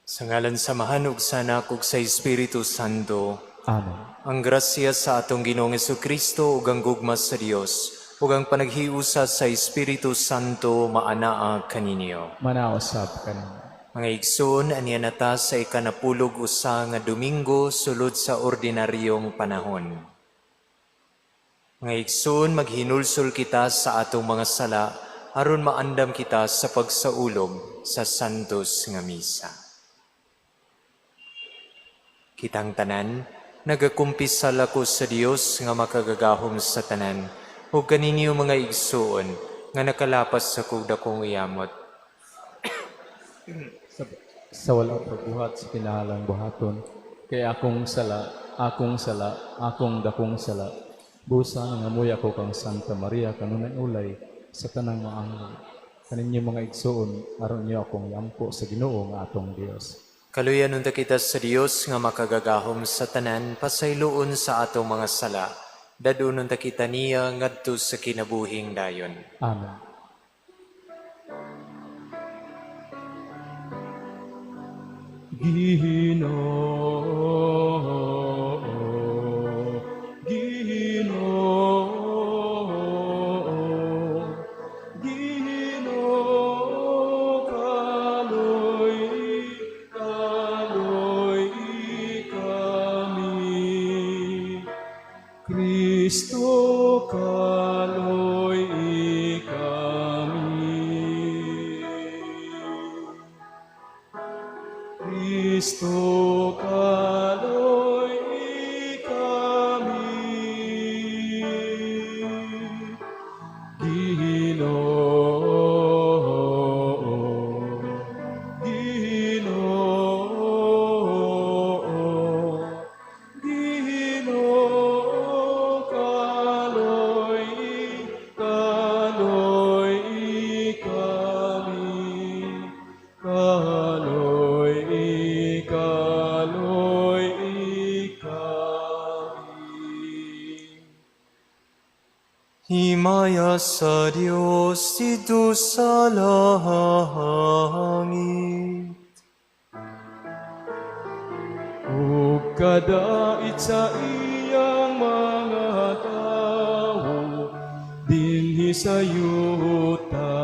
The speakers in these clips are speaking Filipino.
Sa ngalan samahan ug sa Anak ug sa Espiritu Santo, Amen. ang grasya sa atong Ginoong Jesucristo ug ang gugma sa Dios ug ang panaghiusa sa Espiritu Santo maanaa kaninyo. Manaosab ka na. Mga igsoon, aniya nata sa ikanapulog usa nga Domingo sulod sa ordinaryong panahon. Mga igsoon, maghinulsol kita sa atong mga sala aron maandam kita sa pagsaulog sa santos nga misa. Kitang tanan, nagakumpisal ako sa Dios nga makagagahom sa tanan, ug kaninyo mga igsoon nga nakalapas sa dakong iyamot. Sa walang pagbuhat sa kinahalang buhaton, kay akong sala, akong dakong sala. Busa nga amoy ako kang Santa Maria kanunay ulay sa tanang mga anghel. Kaninyo mga igsoon, aron niyo akong yampo sa Ginoo nga atong Dios. Kaluyan unta kita sa Dios nga makagagahom sa tanan, pasayloon sa atong mga sala, dadun unta kita niya ngadto sa kinabuhing dayon. Amen. Ginoo, Ginoo, Ginoo, kaloy kami. Kristo, kaloy kami. Kristo, kaloy kami. Ginoo, Ginoo, Ginoo, kaloy kami. Kaloy kami. Himaya sa Dios dito sa langit. O kadait sa iyang mga tao, dinhi sa yuta.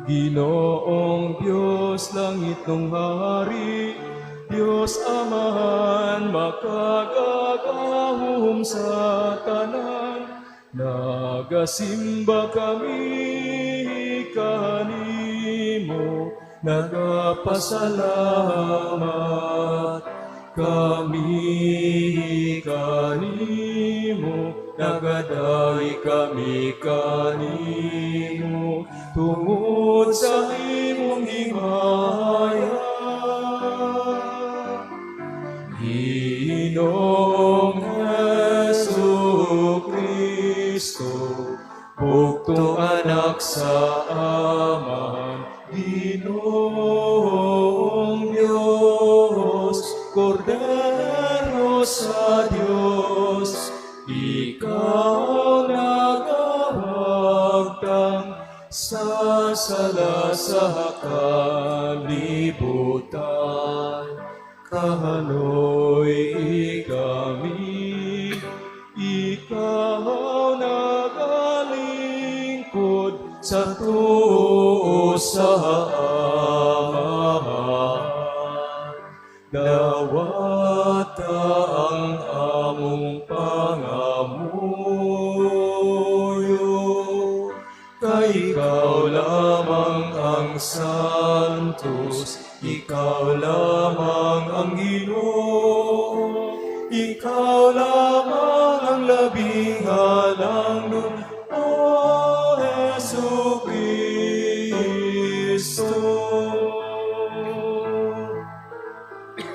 Ginoong Diyos, langit ng hari, Diyos Amahan, makagagahom sa tanan. Nagasimba kami kanimo, nagapasalamat kami kanimo, nagadawi kami kanimo, tungod sa imong himaya. Ginoong Jesucristo, bugtong anak sa Ama, Ginoong Diyos, Kordero sa Diyos, ikaw nagawagtang sa sala sa kalibutan. Kahaloy kami, ikaw nagalingkod sa tuo sa Ama. Dawata ang among pangamuyo, kay ikaw lamang ang santos, ikaw lamang ang Ginoo, ikaw lamang ang labing halangdon, O Jesucristo.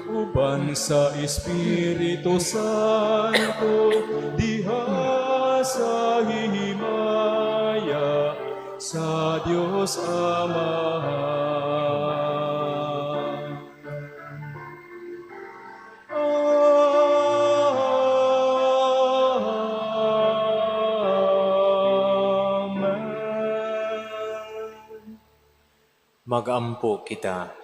Uban sa Espiritu Santo, diha sa himaya sa Dios Ama. Magampo kita.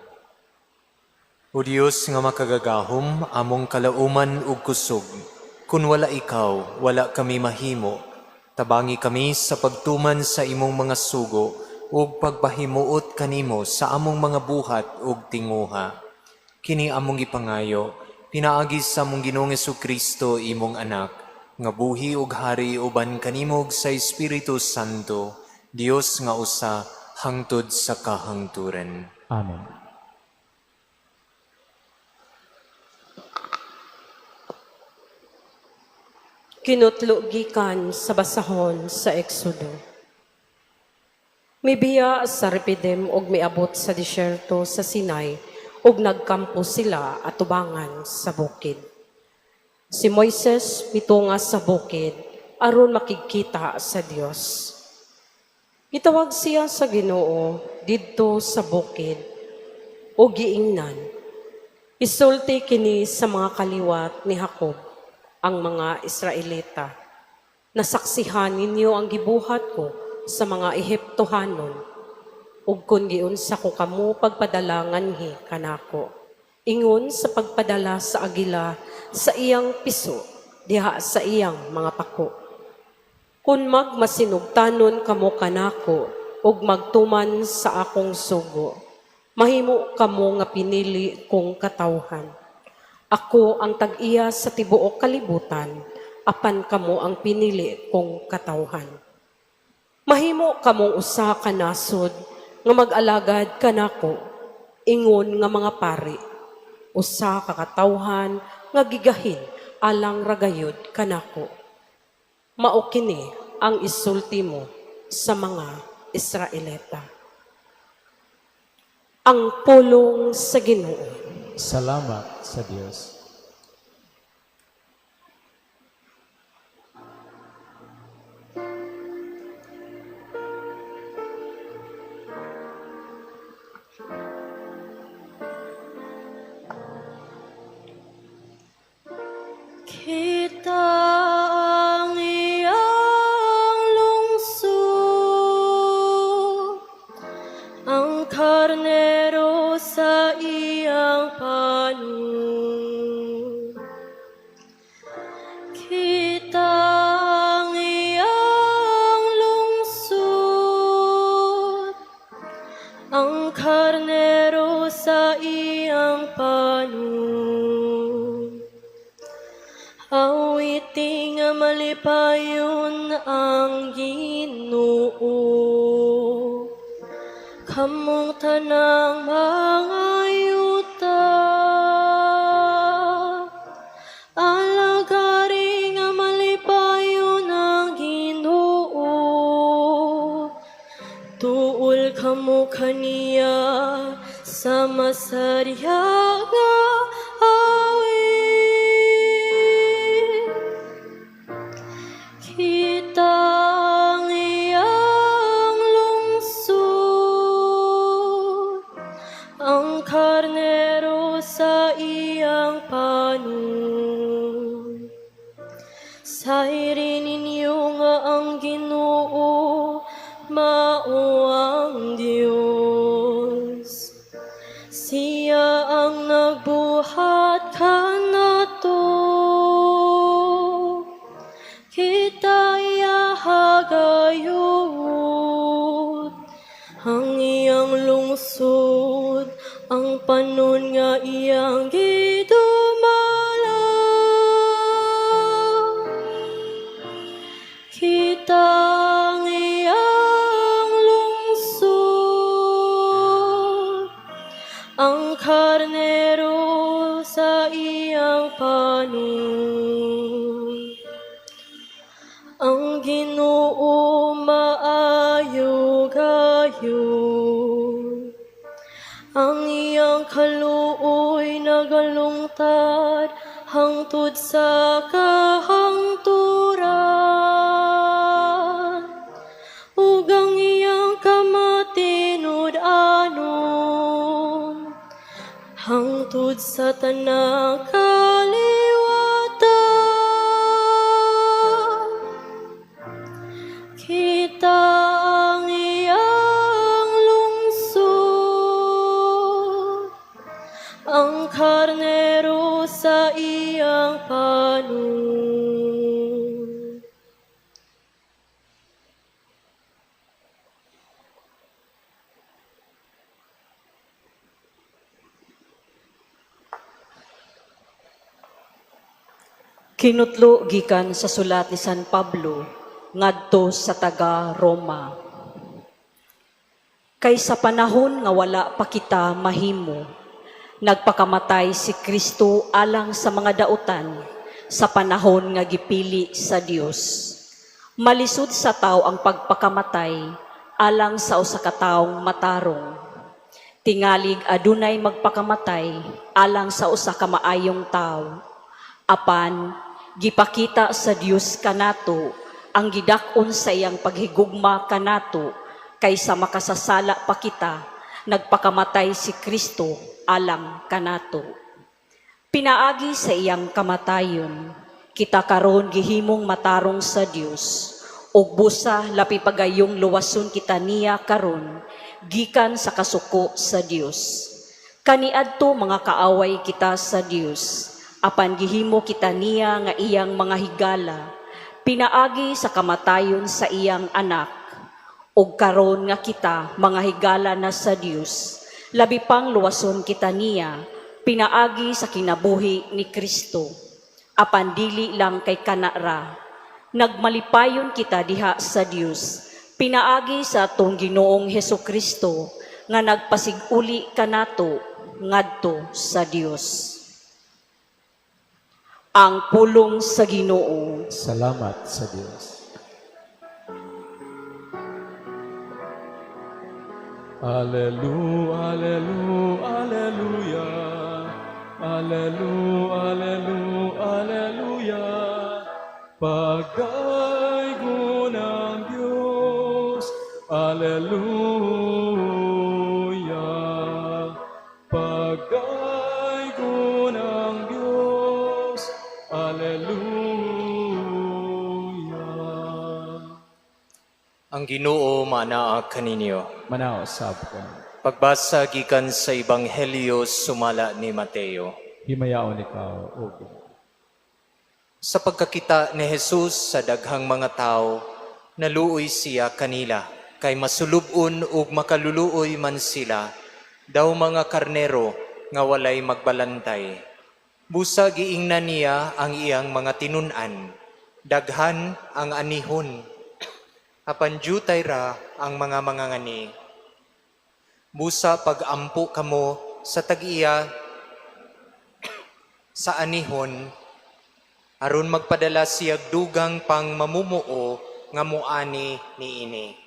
O Diyos nga makagagahom, among kalauman ug kusog. Kun wala ikaw, wala kami mahimo. Tabangi kami sa pagtuman sa imong mga sugo ug pagpahimuot kanimo sa among mga buhat ug tinguha. Kini among gipangayo, pinaagi sa among Ginoong Kristo imong anak, nga buhi ug hari uban kanimog sa Espiritu Santo, Dios nga usa hangtod sa kahangturan. Amen. Kinutlo gikan sa basahon sa Exodo. Mibiya sa Repidem og miabot sa disyerto sa Sinai og nagkampo sila atubangan sa bukid. Si Moises mitunga sa bukid aron makikita sa Dios. Gitawag siya sa Ginoo didto sa bukid o giingnan. Isulti kini sa mga kaliwat ni Jacob ang mga Israelita. Nasaksihan ninyo ang gibuhat ko sa mga Ehiptohanon, ug kun giunsa ko kamo pagpadalanganhi kanako. Ingon sa pagpadala sa agila sa iyang piso, diha sa iyang mga pako. Kun magmasinugtanon kamo kanako, ug magtuman sa akong sugo, mahimo kamo nga pinili kong katawhan. Ako ang tag-iya sa tibuok kalibutan, apan kamo ang pinili kong katawhan. Mahimo kamong usa ka nasod nga mag-alagad kanako, ingon nga mga pari, usa ka katawhan nga gigahin alang ragayod kanako. Mao kini ang isulti mo sa mga Israelita. Ang pulong sa Ginoo. Salamat sa Diyos. Kita ang iyang lungsod, ang karnero sa iyang panon. Kita ang iyang lungsod, ang karnero sa iyang panon. Awiting nga malipayon ang Ginoo, kamong tanang mga yuta. Alagari nga malipayon ang Ginoo, tuol kamo kaniya sa masarya nga awit. Kita ang iyang lungsod, ang karnero sa iyang panon. Sayri ninyo nga ang Ginoo, mao ang Diyos. Siya ang nagbuhat kanato. Kita ihagayod ang iyang lungsod, ang panon nga iyang gidumala. Kita ang iyang lungsod, ang karnero sa iyang panon. Ang Ginoo maayo gayon, ang iyang kaluoy nagalungtad hangtod sa kahangturan, ug ang iyang kamatinud-anon hangtod sa tanang kaliwatan. Kita ang iyang lungsod, ang karnero sa iyang panon. Kinutlo gikan sa sulat ni San Pablo ngadto sa taga Roma. Kay sa panahon nga wala pa kita mahimo, nagpakamatay si Kristo alang sa mga dautan sa panahon nga gipili sa Dios. Malisod sa tao ang pagpakamatay alang sa usa ka taong matarong. Tingalig adunay magpakamatay alang sa usa ka maayong tao. Apan gipakita sa Dios kanato ang gidak-on sa iyang paghigugma kanato kaysa makasasala pa kita, nagpakamatay si Kristo alang kanato. Pinaagi sa iyang kamatayon, kita karon gihimong matarong sa Dios, ug busa lapi pagayong luwason kita niya karon gikan sa kasuko sa Dios. Kaniadto mga kaaway kita sa Dios, apan gihimo kita niya nga iyang mga higala, pinaagi sa kamatayon sa iyang anak, ug karon nga kita mga higala na sa Dios, labi pang luwason kita niya, pinaagi sa kinabuhi ni Kristo, apan dili lang kay kanara. Nagmalipayon kita diha sa Dios, pinaagi sa atong Ginoong Hesukristo nga nagpasiguli kanato ngadto sa Dios. Ang pulong sa Ginoo. Salamat sa Diyos. Alleluia, alleluia, alleluia. Alleluia, alleluia, alleluia. Pagdaigo ng Diyos. Alleluia. Pagdaigo ng Diyos. Alleluia. Ang Ginoo manaa kaninyo. Manaw sab ko. Pagbasa gikan sa Ebanghelyo sumala ni Mateo. Himayaon ikaw, O Ginoo. Sa pagkakita ni Jesus sa daghang mga tao, naluoy siya kanila, kay masulubon ug makaluluoy man sila, daw mga karnero nga walay magbalantay. Busa giingnan niya ang iyang mga tinun-an, daghan ang anihon, apan jutay ra ang mga mangangani. Busa pag-ampo kamo sa tag-iya sa anihon, aron magpadala siyag dugang pang mamumuo nga muani niini.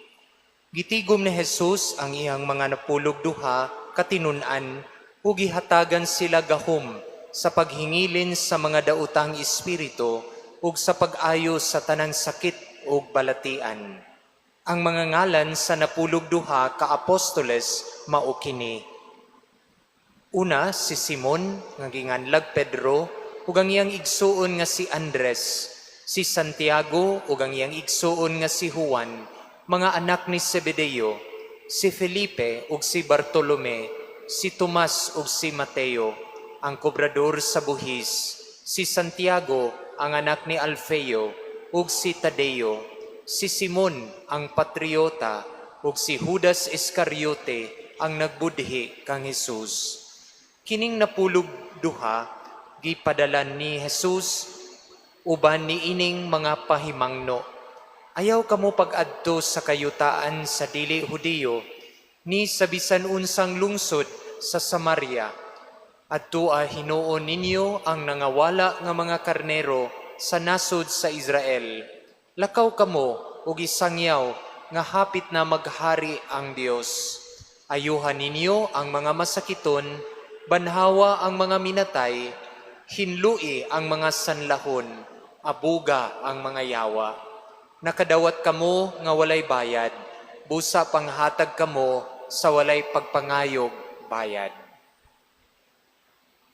Gitigom ni Jesus ang iyang mga napulog duha katinun-an ug gihatagan sila gahom sa paghingilin sa mga daotang espiritu ug sa pag-ayo sa tanang sakit ug balatian. Ang mga ngalan sa napulog duha ka apostoles mao kini. Una si Simon nga ginganlag Pedro ug ang iyang igsuon nga si Andres, si Santiago ug ang iyang igsuon nga si Juan, mga anak ni Zebedeo, si Felipe ug si Bartolome, si Tomas ug si Mateo, ang kobrador sa buhis, si Santiago ang anak ni Alfeo ug si Tadeo, si Simon ang patriota ug si Judas Iscariote ang nagbudhi kang Jesus. Kining napulog duha gipadalan ni Jesus uban ni ining mga pahimangno. Ayaw kamo pag-adto sa kayutaan sa dili Hudiyo ni sa bisan unsang lungsod sa Samaria. Adto hinuon ninyo ang nangawala nga mga karnero sa nasod sa Israel. Lakaw kamo ug isangyaw nga hapit na maghari ang Dios. Ayuhan ninyo ang mga masakiton, banhawa ang mga minatay, hinlui ang mga sanlahon, abuga ang mga yawa. Nakadawat kamo nga walay bayad, busa panghatag kamo sa walay pagpangayog bayad.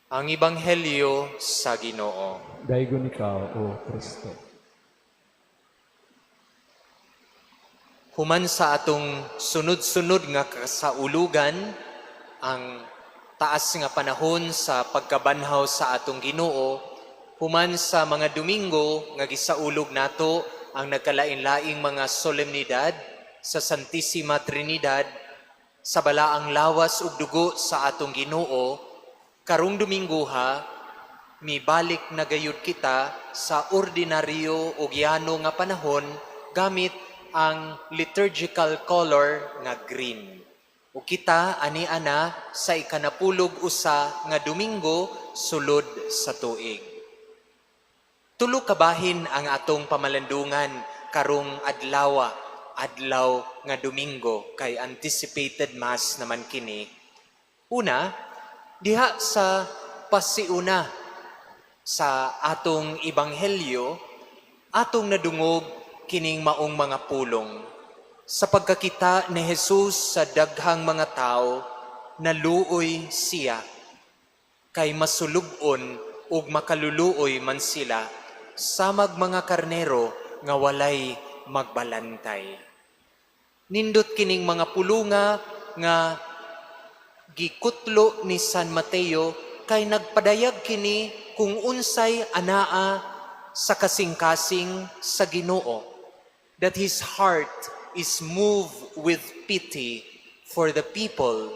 Ang Ebanghelyo sa Ginoo. Daigon ikaw, O Kristo. Human sa atong sunod-sunod nga kasaulugan, ang taas nga panahon sa pagkabanhaw sa atong Ginoo, human sa mga Domingo nga gisaulog nato ang nagkalain-laing mga solemnidad sa Santissima Trinidad, sa balaang lawas ug dugo sa atong Ginoo, karong Domingo ha, mibalik na gayud kita sa ordinaryo o gyano nga panahon gamit ang liturgical color nga green. O kita ani-ana sa ikanapulog usa nga Domingo sulod sa tuig. Tulo kabahin ang atong pamalandungan karong adlaw nga Domingo kay anticipated mass naman kini. Una, diha sa pasiuna sa atong ebanghelyo, atong nadungog kining maong mga pulong. Sa pagkakita ni Jesus sa daghang mga tao, naluoy siya, kay masulubon ug makaluluoy man sila, samag mga karnero nga walay magbalantay. Nindot kining mga pulunga nga gikutlo ni San Mateo, kay nagpadayag kini kung unsay anaa sa kasing-kasing sa Ginoo, that his heart is moved with pity for the people,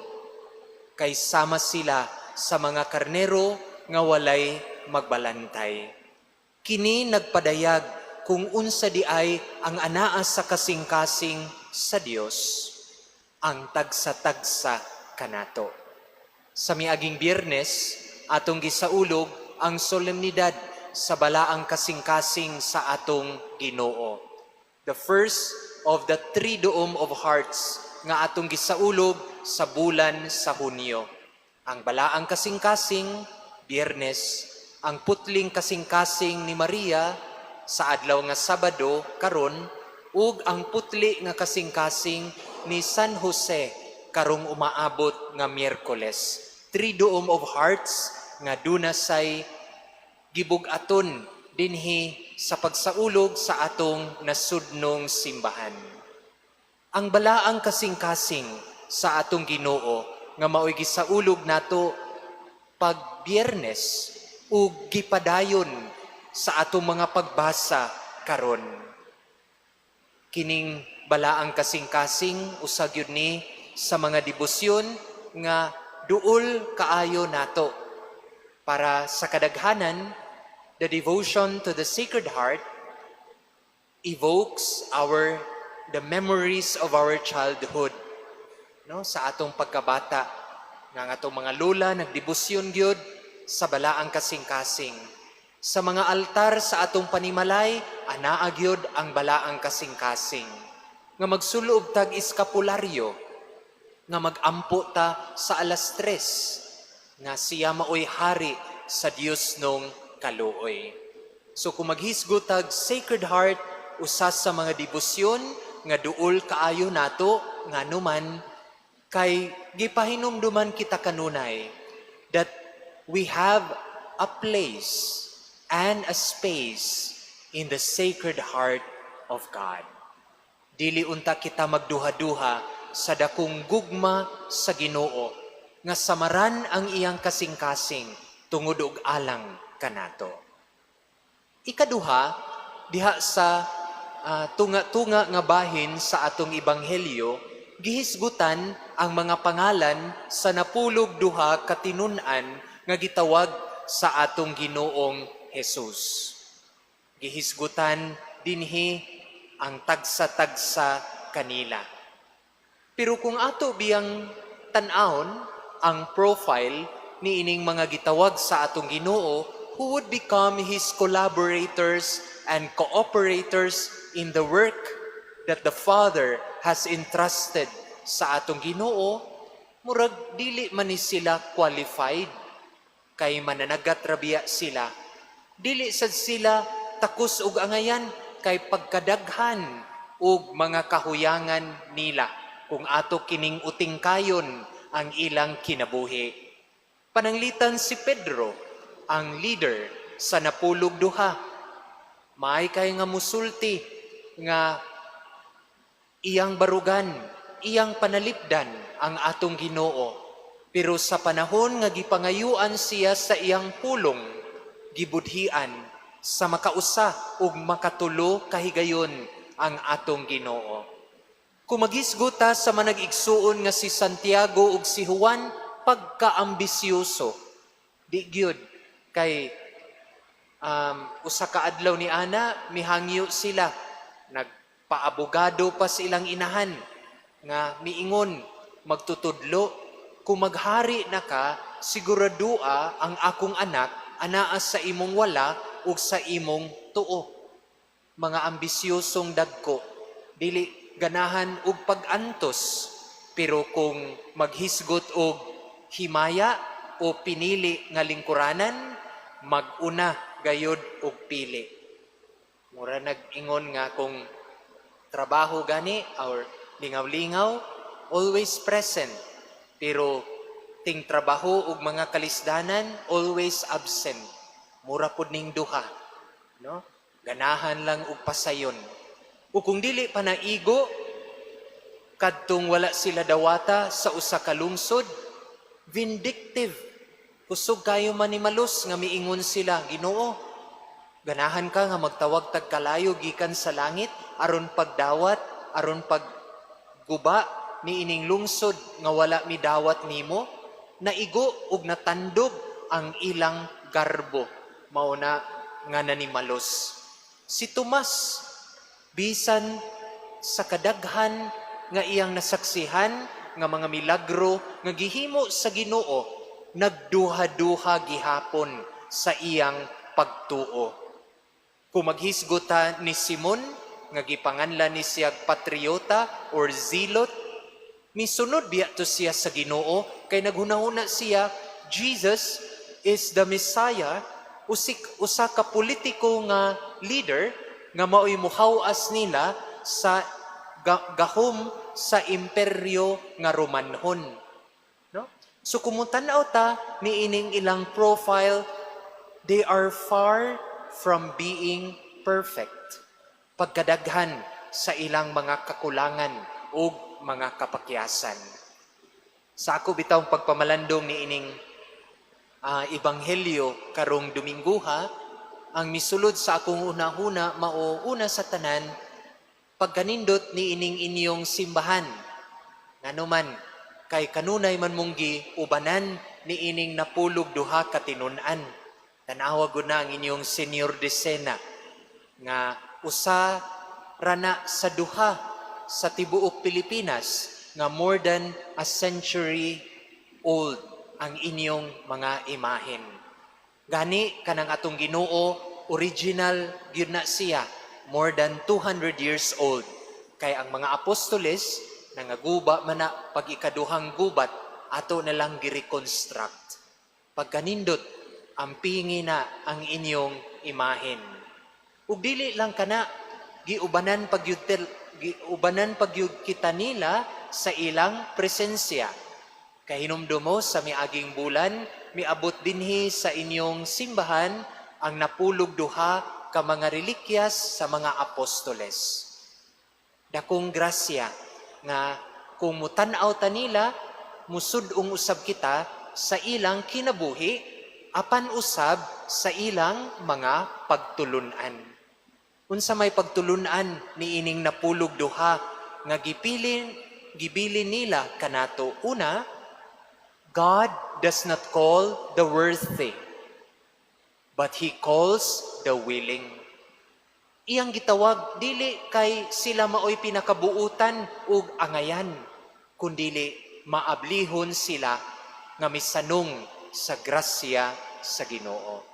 kay sama sila sa mga karnero nga walay magbalantay. Kini nagpadayag kung unsa di ay ang anaa sa kasing-kasing sa Dios, ang tagsa-tagsa kanato. Sa miaging Biyernes, atong gisaulog ang solemnidad sa balaang kasing-kasing sa atong Ginoo. The first of the Triduum of Hearts nga atong gisaulog sa bulan sa Hunyo. Ang balaang kasing-kasing, Biyernes, ang putling kasing-kasing ni Maria sa adlaw nga Sabado karon, ug ang putli nga kasing-kasing ni San Jose karong umaabot nga Miyerkules. Triduum of Hearts nga dunasay gibug-aton dinhi sa pagsaulog sa atong nasudnong simbahan. Ang balaang kasing-kasing sa atong Ginoo nga mao'y gisaulog nato pag Biyernes ug gipadayon sa atong mga pagbasa karon. Kining balaang kasing-kasing usag yun ni sa mga debosyon nga duol kaayo nato para sa kadaghanan. The devotion to the Sacred Heart evokes the memories of our childhood. No, sa atong pagkabata, nga atong mga lola nagdebosyon gyud sa balaang kasing-kasing. Sa mga altar sa atong panimalay, anaa gyud ang balaang kasing-kasing. Nga magsulob tag eskapularyo, nga magampo ta sa alas 3, nga siya maoy hari sa Dios nung kaluoy. So kung maghisgotag Sacred Heart, usa sa mga debosyon nga duol kaayo nato, nga numan, kay gipahinumduman kita kanunay that we have a place and a space in the Sacred Heart of God. Dili unta kita magduha-duha sa dakong gugma sa Ginoo, nga samaran ang iyang kasing-kasing tungod og alang kanato. Ikaduha, diha sa tunga-tunga nga bahin sa atong ebanghelyo, gihisgutan ang mga pangalan sa napulog duha katinun-an nga gitawag sa atong Ginoong Jesus. Gihisgutan dinhi ang tagsa-tagsa kanila. Pero kung ato biyang tan-awon ang profile ni ining mga gitawag sa atong Ginoo, who would become his collaborators and cooperators in the work that the Father has entrusted sa atong Ginoo, murag dili man ni sila qualified, kay mananagat rabiya sila. Dili sad sila takos og angayan, kay pagkadaghan og mga kahuyangan nila kung ato kining utingkayon ang ilang kinabuhi. Pananglitan si Pedro, ang leader sa napulog duha. Maay kay nga musulti nga iyang barugan, iyang panalipdan ang atong Ginoo. Pero sa panahon nga gipangayuan siya sa iyang pulong, gibudhian sa makausa ug makatulo kahigayon ang atong Ginoo. Kung maghisguta sa manag-igsuon nga si Santiago ug si Juan, pagkaambisyoso. Di gyud kay usa ka adlaw ni ana mihangyo sila, nagpaabogado pa silang inahan nga miingon magtutudlo, kung maghari na ka siguradua ang akong anak anaa sa imong wala ug sa imong tuo. Mga ambisyosong dagko, dili ganahan og pag-antos, pero kung maghisgot og himaya o pinili nga lingkuranan, mag-una gayod og pili. Mura nag-ingon nga kung trabaho gani or lingaw-lingaw, always present. Pero ting trabaho ug mga kalisdanan, always absent. Mura pud ning duha, no? Ganahan lang og pasayon. O kung dili pa naigo, kadtong wala sila dawata sa usa ka lungsod, vindictive. Kusog kayo manimalos nga miingon sila, Ginoo, ganahan ka nga magtawag tag kalayo gikan sa langit aron pagdawat, aron pagguba ni ining lungsod nga wala midawat nimo, naigo ug natandog ang ilang garbo, mao na nga nanimalos. Si Tomas, bisan sa kadaghan nga iyang nasaksihan nga mga milagro nga gihimo sa Ginoo, nagduha-duha gihapon sa iyang pagtuo. Kung maghisgota ni Simon nga gipanganlan ni siya patriota or zealot, misunod biya to siya sa Ginoo kay naghunahuna siya Jesus is the Messiah, usa ka politiko nga leader nga mao'y muhawas nila sa gahom sa imperyo nga Romanhon. No? So kumutan-aw ta ni ining ilang profile, they are far from being perfect. Pagkadaghan sa ilang mga kakulangan o mga kapakyasan. Sa ako bitawng pagpamalandong ni ining ebanghelyo karong Dominguha, ang misulod sa akong una-una mao sa tanan, pagkanindot ni ining inyong simbahan. Nganuman, kay kanunay man mong ubanan ni ining napulog duha ka tinunan. Tanawa gud na ang inyong Senior Decena nga usa rana sa duha sa tibuok Pilipinas nga more than a century old ang inyong mga imahen. Gani kanang atong Ginoo, original gyud na siya, more than 200 years old. Kay ang mga apostoles nangaguba man na pag ikaduhang gubat, ato na lang gi-reconstruct. Pagkanindot, ampingi na ang inyong imahen. Ug dili lang kana, giubanan pagyud kita nila sa ilang presensya. Kahinumdumo sa miaging bulan, miabot dinhi sa inyong simbahan ang napulog duha ka mga relikyas sa mga apostoles. Dakong grasya nga kung mutan-aw ta nila, musud-ong usab kita sa ilang kinabuhi, apan usab sa ilang mga pagtulunan. Unsa may pagtulunan ni ining napulog duha nga gibili nila kanato. Una, God does not call the worthy, but He calls the willing. Iyang gitawag, dili kay sila maoy pinakabuutan ug angayan, kundili maablihon sila nga misanong sa grasya sa Ginoo.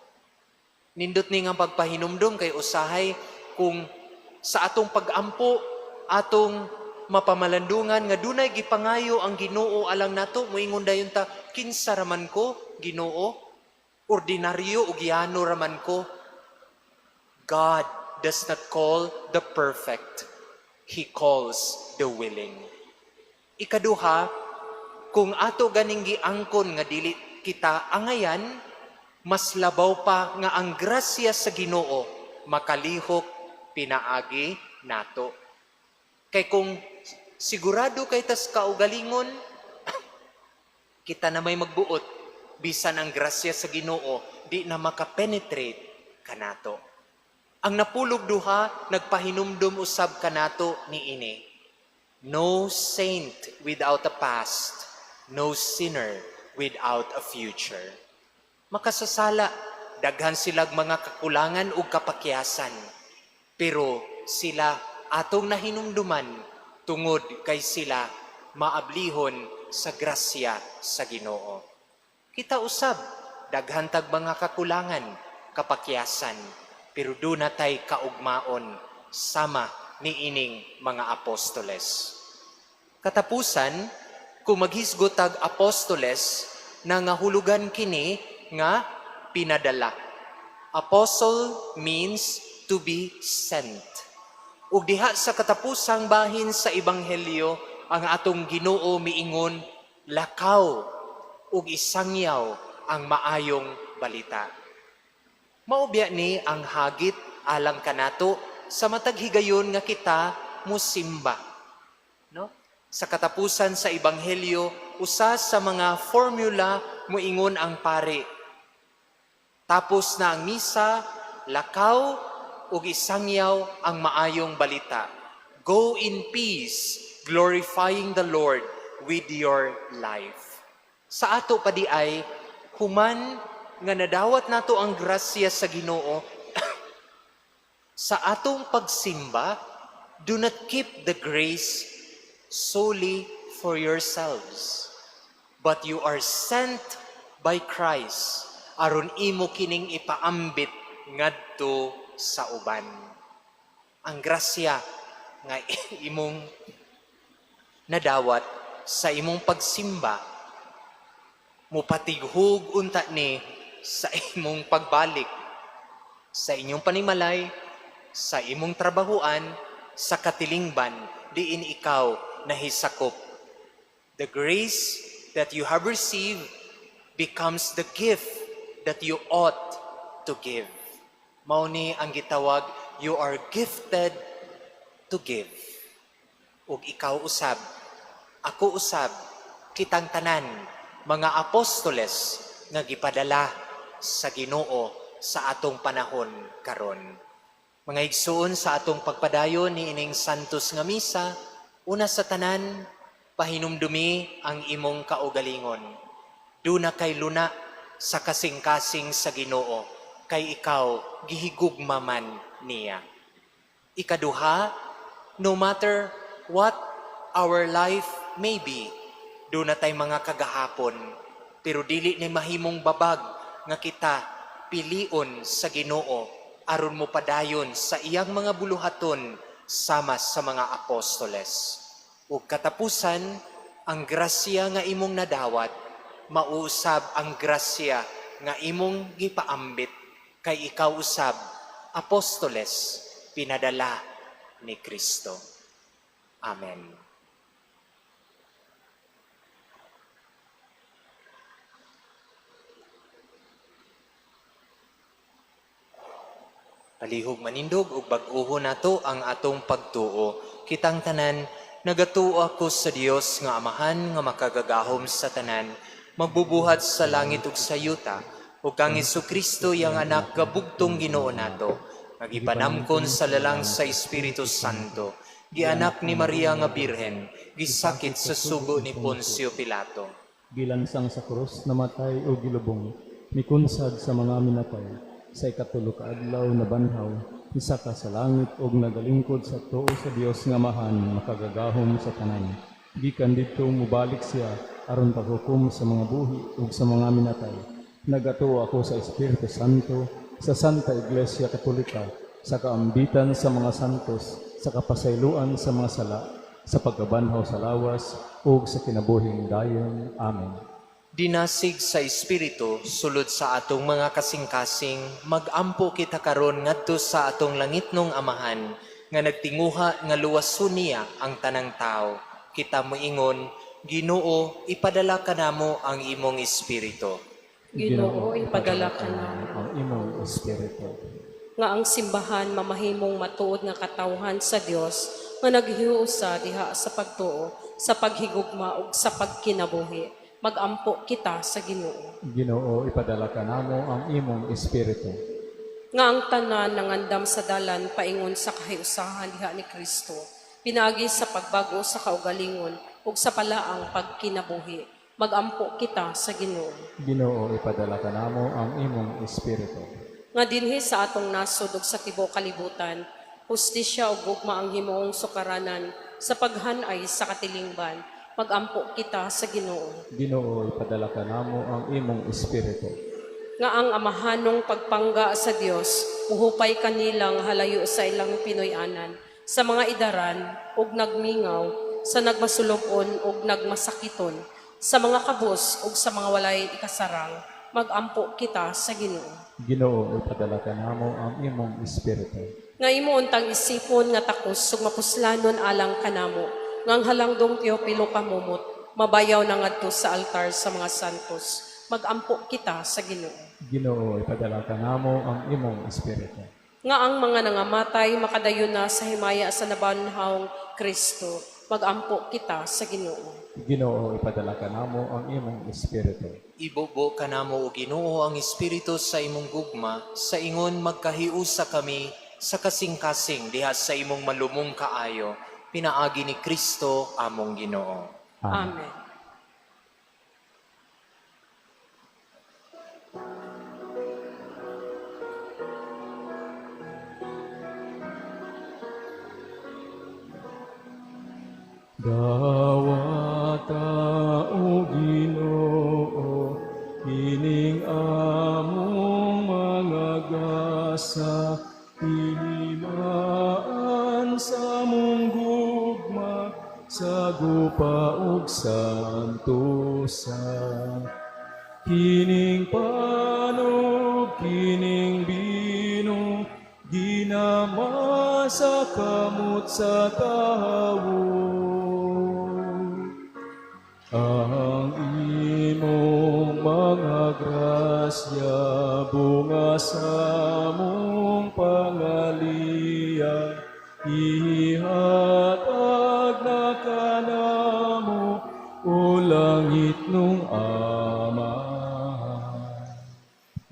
Nindot ni nga pagpahinumdum kay usahay kung sa atong pag-ampo, atong mapamalandungan nga dunay gipangayo ang Ginoo alang nato, moingon dayon ta, kinsa raman ko, Ginoo? Ordinaryo o giyano raman ko. God does not call the perfect. He calls the willing. Ikaduha, kung ato ganing giangkon nga dili kita angayan, mas labaw pa nga ang grasya sa Ginoo makalihok pinaagi nato. Kay kung sigurado kay tas kaugalingon, Kita na may magbuot, bisan ang grasya sa Ginoo, di na makapenetrate kanato. Ang napulog duha, nagpahinumdum usab kanato ni ini. No saint without a past, no sinner without a future. Makasasala, daghan silag mga kakulangan ug kapakyasan. Pero sila atong nahinumduman tungod kay sila maablihon sa grasya sa Ginoo. Kita usab, daghan tag mga kakulangan, kapakyasan, pero do natay kaugmaon sama ni ining mga apostoles. Katapusan, kung maghisgot tag apostoles, nangahulugan kini nga pinadala. Apostle means to be sent. Ug diha sa katapusang bahin sa ebanghelyo, ang atong Ginoo miingon, lakaw ug isangyaw ang maayong balita. Maubya ni ang hagit alang kanato sa matag higayon nga kita musimba. No? Sa katapusan sa ebanghelyo, usa sa mga formula moingon ang pari. Tapos na ang misa, lakaw ug isangyaw ang maayong balita. Go in peace, glorifying the Lord with your life. Sa ato pa di ay, human nga nadawat nato ang grasya sa Ginoo, sa atong pagsimba, do not keep the grace solely for yourselves, but you are sent by Christ aron imo kining ipaambit ngadto sa uban. Ang grasya nga imong nadawat sa imong pagsimba, mupatighog unta ni sa imong pagbalik, sa inyong panimalay, sa imong trabahuan, sa katilingban, diin ikaw nahisakop. The grace that you have received becomes the gift that you ought to give. Mao ni ang gitawag, you are gifted to give. Ug ikaw usab, ako usab, kitang tanan, mga apostoles nga gipadala sa Ginoo sa atong panahon karon. Mga igsoon sa atong pagpadayon ni ining santos nga misa, una sa tanan, pahinumdumi ang imong kaugalingon. Duna kay luna sa kasing-kasing sa Ginoo, kay ikaw gihigugma man niya. Ikaduha, no matter what our life may be, duna tay mga kagahapon, pero dili ni mahimong babag nga kita pilion sa Ginoo aron mo padayon sa iyang mga buluhaton sama sa mga apostoles. Ug katapusan, ang grasya nga imong nadawat, mauusab ang grasya nga imong gipaambit kay ikaw usab, apostoles, pinadala ni Kristo. Amen. Palihog manindog ug bag-oho nato ang atong pagtuo. Kitang tanan, nagatuo ako sa Dios nga Amahan nga makagagahom sa tanan, magbubuhat sa langit ug sa yuta, ug kang Hesukristo yang anak kabugtong Ginoo nato, nagipanamkon sa lalang sa Espiritu Santo, gianak ni Maria nga Birhen, gisakit sa sugo ni Poncio Pilato. Gilansang sa krus, namatay o gilubong, mikunsad sa mga minatay, sa ikatulo ka adlaw na banhaw, isa ka sa langit og nagalingkod sa tuo sa Dios nga Amahan, makagagahom sa tanan. Gikan dito mubalik siya aron paghukom sa mga buhi ug sa mga minatay. Nagatuo ako sa Espiritu Santo, sa Santa Iglesia Katolika, sa kaambitan sa mga santos, sa kapasayloan sa mga sala, sa pagkabanhaw sa lawas ug sa kinabuhing dayon. Amen. Dinasig sa Espiritu, sulod sa atong mga kasing-kasing, magampo kita karon ngadto sa atong langitnong Amahan, nga nagtinguha nga luwason niya ang tanang tao. Kita moingon, Ginoo, ipadala kanamo ang imong Espiritu. Ginoo, ipadala ka namo ang imong Espiritu. nga ang simbahan mamahimong matuod nga katawhan sa Dios nga naghiusa diha sa pagtuo, sa paghigugma ug sa pagkinabuhi. Magampo kita sa Ginoo. Ginoo, ipadala ka namo ang imong espiritu. Nga ang tanan nangandam sa dalan paingon sa kahiusahan diha ni Kristo, pinagi sa pagbago sa kaugalingon ug sa palaang pagkinabuhi. Magampo kita sa Ginoo. Ginoo, ipadala ka namo ang imong espiritu. Nga dinhi sa atong nasod ug sa tibuok kalibutan, hustisya ug gugma ang himuong sukaranan sa paghanay sa katilingban. Magampo kita sa Ginoo. Ginoo, ipadala ka namo ang imong espiritu. Nga ang amahanong pagpangga sa Dios, uhupay kanilang halayo sa ilang Pinoy-anan, sa mga idaran ug nagmingaw, sa nagmasulokon ug nagmasakiton, sa mga kabus ug sa mga walay ikasarang. Magampo kita sa Ginoo. Ginoo, ipadala ka namo ang imong espiritu. Nga imo untang isipon nga takos ug mapuslanon alang kanamo, ngang halangdong Teopilo kamumot, mabayaw na ngadto sa altar sa mga santos. Magampo kita sa Ginoo. Ginoo, ipadala ka namo ang imong espiritu. Nga ang mga nangamatay makadayon na sa himaya sa nabanhawng Kristo. Magampo kita sa Ginoo. Ginoo, ipadala ka namo ang imong espiritu. Ibubo ka namo o Ginoo ang espiritu sa imong gugma, sa ingon magkahiusa kami sa kasing-kasing diha sa imong malumong kaayo, pinaagi ni Kristo among Ginoo. Amen. Dawata o Ginoo, kining among mga gasa, himaan sa mong gugma, sa gupa ug santusa. Kining panog, kining bino, ginama sa kamot sa tawo. Ang imong mga grasya, bunga sa mong pangalian, ihatag na kanamo o langit nung Ama.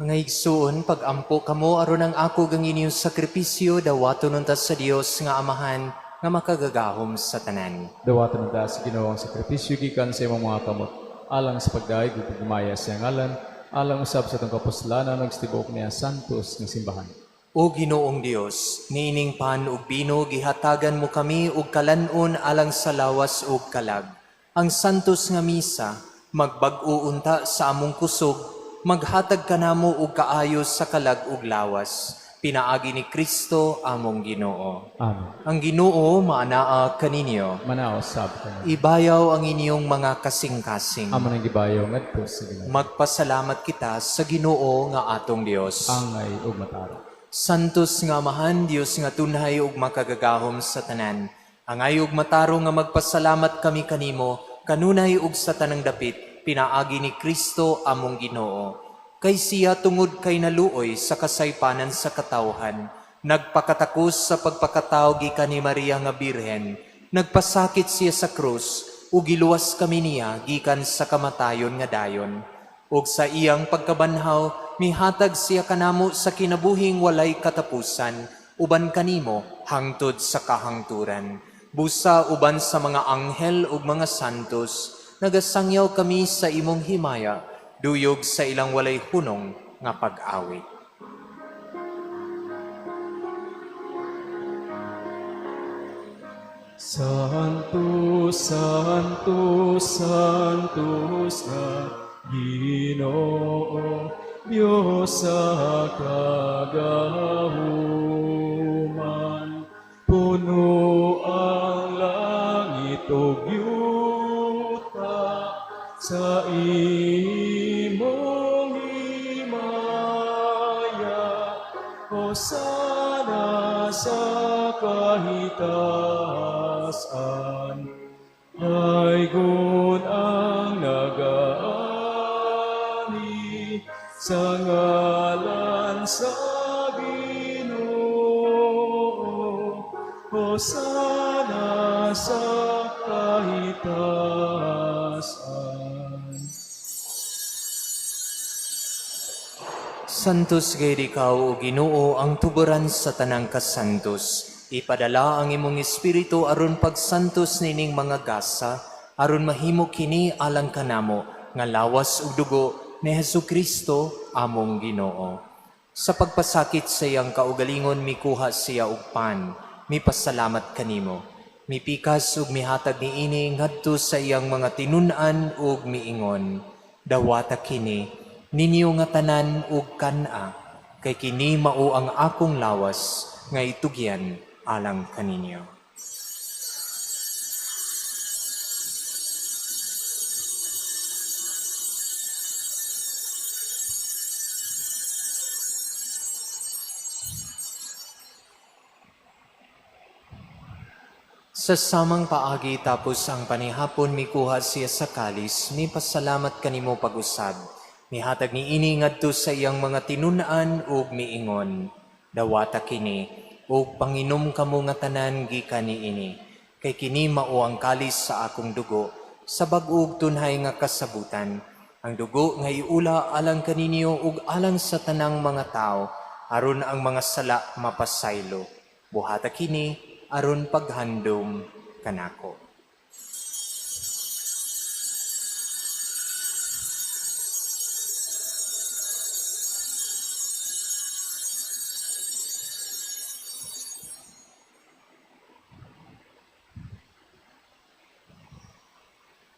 Mga igsoon, pag-ampo kamo aron ang ako gang inyong sakripisyo, dawaton unta sa Dios nga Amahan, nga makagagahom sa tanan. Dawatan na sa ginawang sakripisyo gikan sa imong mga kamot, alang sa pagdaig ug pagmaya sa ngalan, alang usab sa itong kapuslanan nagstibok niya santos ng simbahan. O Ginoong Dios, niining pan ug bino gihatagan mo kami ug kalanon alang sa lawas ug kalag. Ang santos nga misa magbag-o unta sa among kusog, maghatag kanamo og kaayos sa kalag ug lawas. Pinaagi ni Kristo among Ginoo. Amen. Ang Ginoo maanaa kaninyo. Manaos sab ka. Ibayaw ang inyong mga kasing-kasing. Amo nang gibayo ngadto sa Ginoo. Magpasalamat kita sa Ginoo nga atong Dios. Angay ug mataro. Santos nga Amahan, Dios nga tunhay ug makagagahom sa tanan. Angay ug mataro nga magpasalamat kami kanimo, kanunay ug sa tanang dapit, pinaagi ni Kristo among Ginoo. Kay siya tungod kay naluoy sa kasaypanan sa katawhan, nagpakatakos sa pagpakatao gikan ni Maria nga Birhen, nagpasakit siya sa krus, ug giluwas kami niya gikan sa kamatayon nga dayon. Ug sa iyang pagkabanhaw, mihatag siya kanamo sa kinabuhing walay katapusan, uban kanimo hangtod sa kahangturan. Busa uban sa mga anghel ug mga santos, nagasangyaw kami sa imong himaya, duyog sa ilang walay hunong nga pag-awit. Santos, Santos, Santos nga Ginoo, Diyos sa kagahuman, puno ang langit ug yuta sa imong himaya, Hosana sa kahitasan, haygon ang nagaani sa ngalan sa Ginoo, Hosana sa kahitasan. Santos gayud ikaw o Ginoo ang tuburan sa tanang kasantos. Ipadala ang imong espiritu aron pagsantos nining mga gasa, aron mahimo kini alang kanamo nga lawas ug dugo ni Hesukristo among Ginoo. Sa pagpasakit sa iyang kaugalingon mikuha siya og pan, mipasalamat kanimo. Mipikas ug mihatag niini ngadto sa iyang mga tinun-an ug miingon. Dawata kini ninyo nga tanan ug kana, kay kini mao ang akong lawas nga itugyan alang kaninyo. Sa samang paagi tapos ang panihapon mikuha siya sa kalis, ni pasalamat kanimo pag-usab. Mihatag ni ini ngadto sa iyang mga tinun-an ug miingon. Dawata kini ug panginom kamo nga tanan gikan niini. Kay kini mao ang kalis sa akong dugo, sa bag-ug tunhay nga kasabutan. Ang dugo nga iula alang kaninyo ug alang sa tanang mga tao, aron ang mga sala mapasaylo. Buhata kini aron paghandom kanako.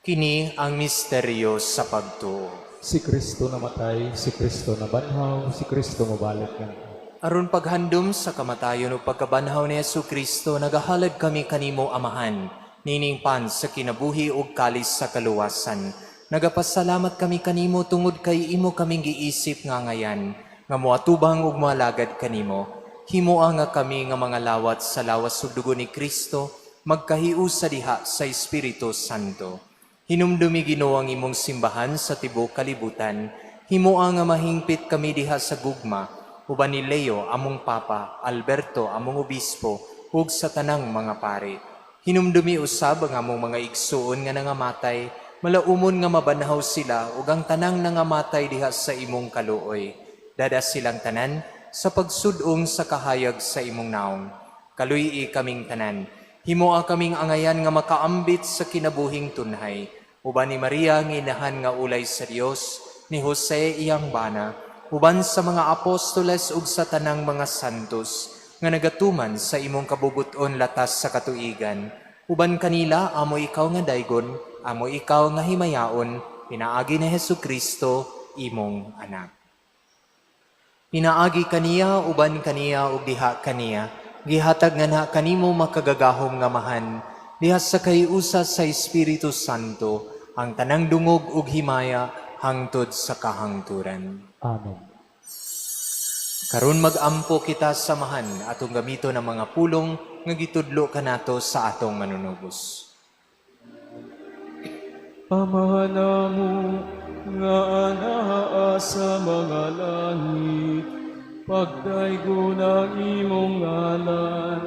Kini ang misteryo sa pagtuo. Si Kristo namatay, si Kristo nabanhaw, si Kristo mabalik nga. Aron paghandom sa kamatayon o pagkabanhaw ni Jesucristo, nagahalad kami kanimo amahan, nining pan sa kinabuhi ug kalis sa kaluwasan. Nagapasalamat kami kanimo tungod kay imo kaming giisip nga ngayan, nga moatubang ug moalagad kanimo. Himoa nga kami nga mga lawat sa lawas ug dugo ni Kristo, magkahiusa diha sa Espiritu Santo. Hinumdumi Ginoo ang imong simbahan sa tibuok kalibutan, himoa nga mahingpit kami diha sa gugma, uban ni Leo among Papa, Alberto among Obispo, ug sa tanang mga pari. Hinumdumi usab ang among mga igsuon nga nangamatay, malaumon nga mabanhaw sila ug ang tanang nangamatay diha sa imong kaluoy. Dada silang tanan sa pagsudong sa kahayag sa imong naong. Kaluy kaming tanan, himoa kaming angayan nga makaambit sa kinabuhing tunhay. Uban ni Maria nga inahan nga ulay sa Dios, ni Jose iyang bana, uban sa mga apostoles ug sa tanang mga santos nga nagatuman sa imong kabubuton latas sa katuigan. Uban kanila amo ikaw nga daygon, amo ikaw nga himayaon, pinaagi ni Hesukristo imong anak. Pinaagi kaniya uban kaniya ug diha kaniya, gihatag nga na kanimo makagagahom nga mahan, diha sa kayusa sa Espiritu Santo, ang tanang dungog ug himaya hangtod sa kahangturan. Amen. Karon magampo kita samahan atong gamito ng mga pulong nga gitudlo kanato sa atong manunubos. Ama namo nga anaa sa mga langit, pagdaygo ng imong ngalan,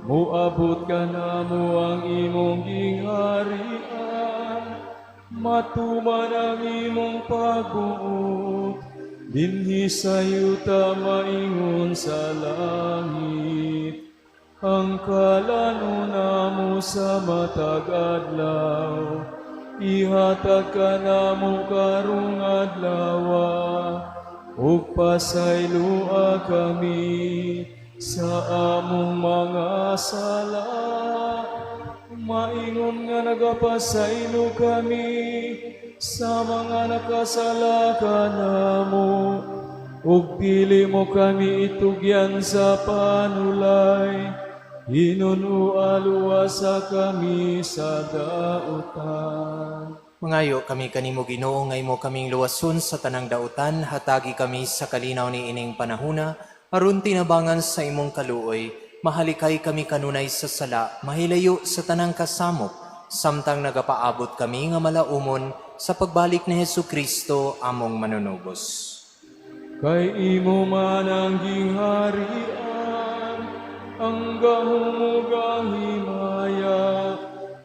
muabot ka namo ang imong gingharian, matuman ang imong pagbuot, dinhi sa yuta maingon sa langit. Ang kalanuna mo sa matag adlaw, ihatag ka namo karong adlaw, ug pasaylua kami sa among mga sala. Maingon nga nagapasaylo kami sa mga nakasala kanamo, ug dili mo kami itugyan sa panulay, hinunualuwasa kami sa dautan. Mangayo kami kanimo Ginoo nga imo kaming luwason sa tanang dautan, hatagi kami sa kalinaw ni ining panahuna, aron tinabangan sa imong kaluoy, mahalikay kami kanunay sa sala, mahilayo sa tanang kasamok, samtang nagapaabot kami nga malaumon sa pagbalik ni Hesukristo among manunubos. Kay imo man ang gingharian, ang gahumugang himaya,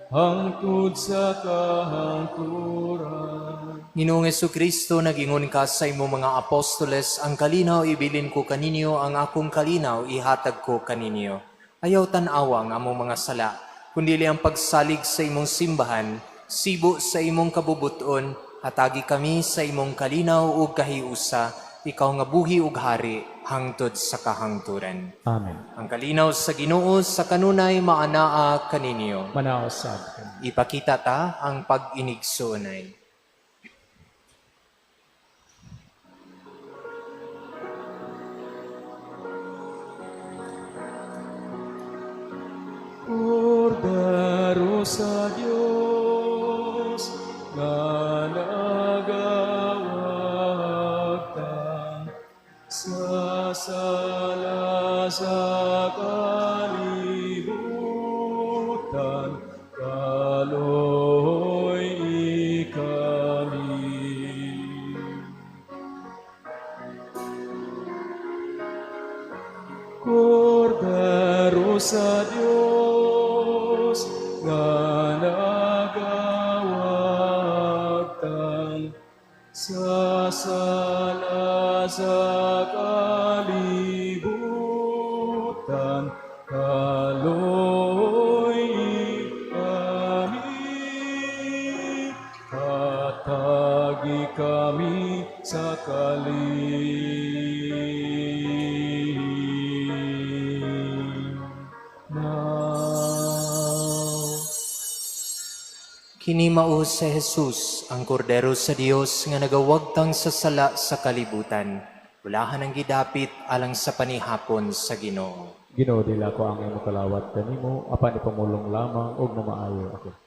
hangtod sa kahangturan. Ginoong Kristo, nagingon ka sa imong mga apostoles, ang kalinaw ibilin ko kaninyo, ang akong kalinaw ihatag ko kaninyo. Ayaw tan-awa ang among mga sala, kundi ang pagsalig sa imong simbahan, sibo sa imong kabubuton, hatagi kami sa imong kalinaw ug kahiusa, ikaw nga buhi ug hari, hangtod sa kahangturan. Amen. Ang kalinaw sa Ginoo sa kanunay maanaa kaninyo. Manaosab kami. Ipakita ta ang pag-inigsoonay. Cordero sa Diyos, nga nagawagtan sa sala sa kalibutan, kaloy ikami. Cordero sa Diyos, nga nagawagtan sa sala sa kalibutan, kaloy kami, hatagi kami sa Kini mao sa Jesus, ang kordero sa Dios nga nagawagtang sa sala sa kalibutan. Ulahan ang gidapit alang sa panihapon sa Ginoo. Ginoo, dila ko ang imong kalawat kanimo, apan ipamulong lamang og mamaayo ako.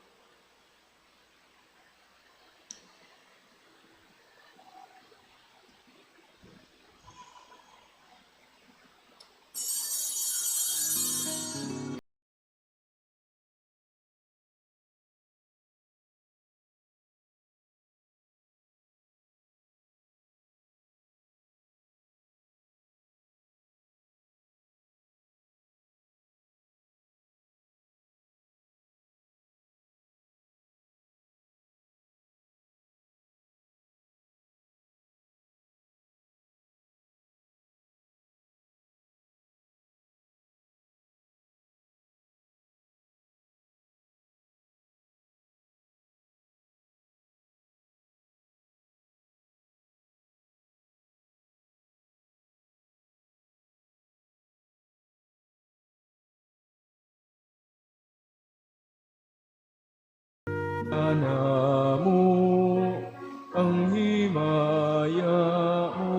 Anamo ang himaya mo,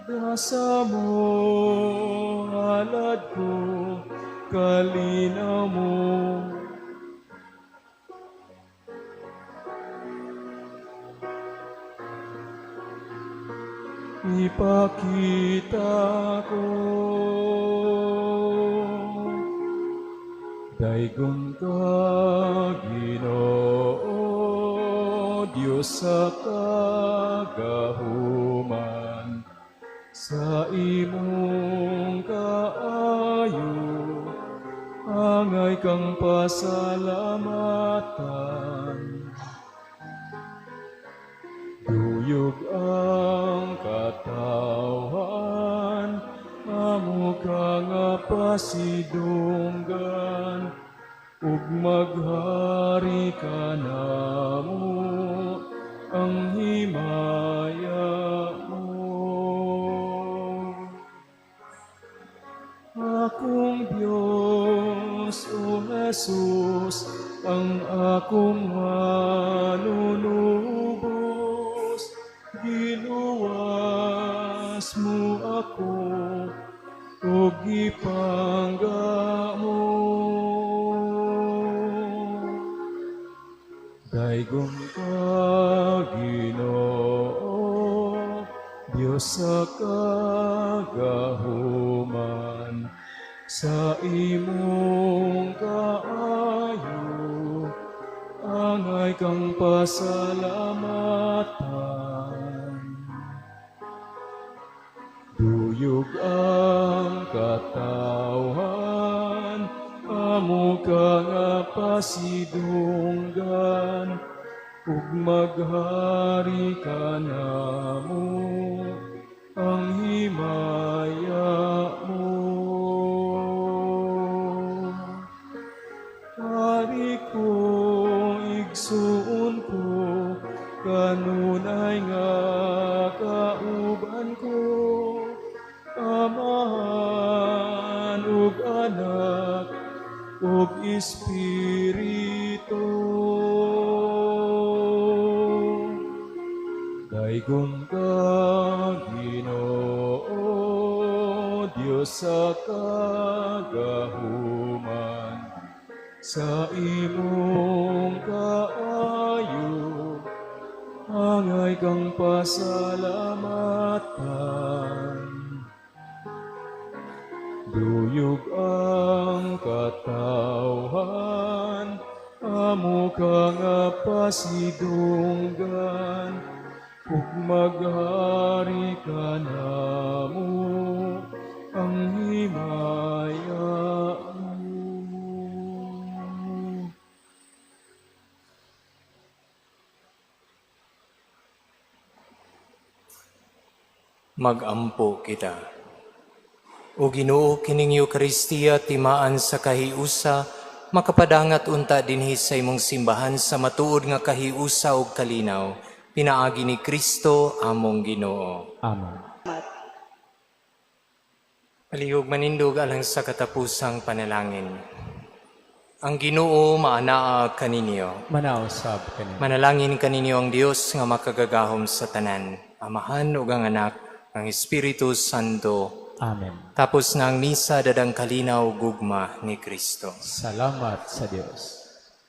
dasa mo halad ko, kalinaw mo. Ipakita ko daygon ka, Ginoo, Diyos sa kagahuman, sa imong kaayo, angay kang pasalamatan. Duyog ang katawan, amo ka nga pasidunggan, ug maghari ka namo, ang himaya mo. Akong Diyos, O Jesus, ang akong manunubos, giluwas mo ako, o gipangga mo. Daygon ka, Ginoo, Diyos sa kagahuman, sa imong kaayo, angay kang pasalamatan. Duyog ang katawan, amo ka nga pasidunggan, ug maghari ka namo, ang himaya mo. Hari ko, igsuon ko, kanunay nga kauban ko, Amahan ug Anak ug Espiritu. Daigong ka, Ginoo, Dios sa kagahuman, sa imong kaayo, angay kang pasalamatan. Duyog ang katawhan, amo ka nga pasidunggan, ug maghari ka namo, ang himaya mo. Magampo kita. O Ginoo, kining Eukaristiya timaan sa kahiusa, makapadangat unta dinhi sa imong simbahan sa matuod nga kahiusa ug kalinaw. Pinaagi ni Kristo among Ginoo. Amen. Palihog manindog alang sa katapusang panalangin. Ang Ginoo maanaa kaninyo. Manausab kani. Manalangin kaninyo ang Dios nga makagagahom sa tanan. Amahan ug ang Anak, ang Espiritu Santo. Amen. Tapos na ang misa dadang kalinaw gugma ni Kristo. Salamat sa Dios.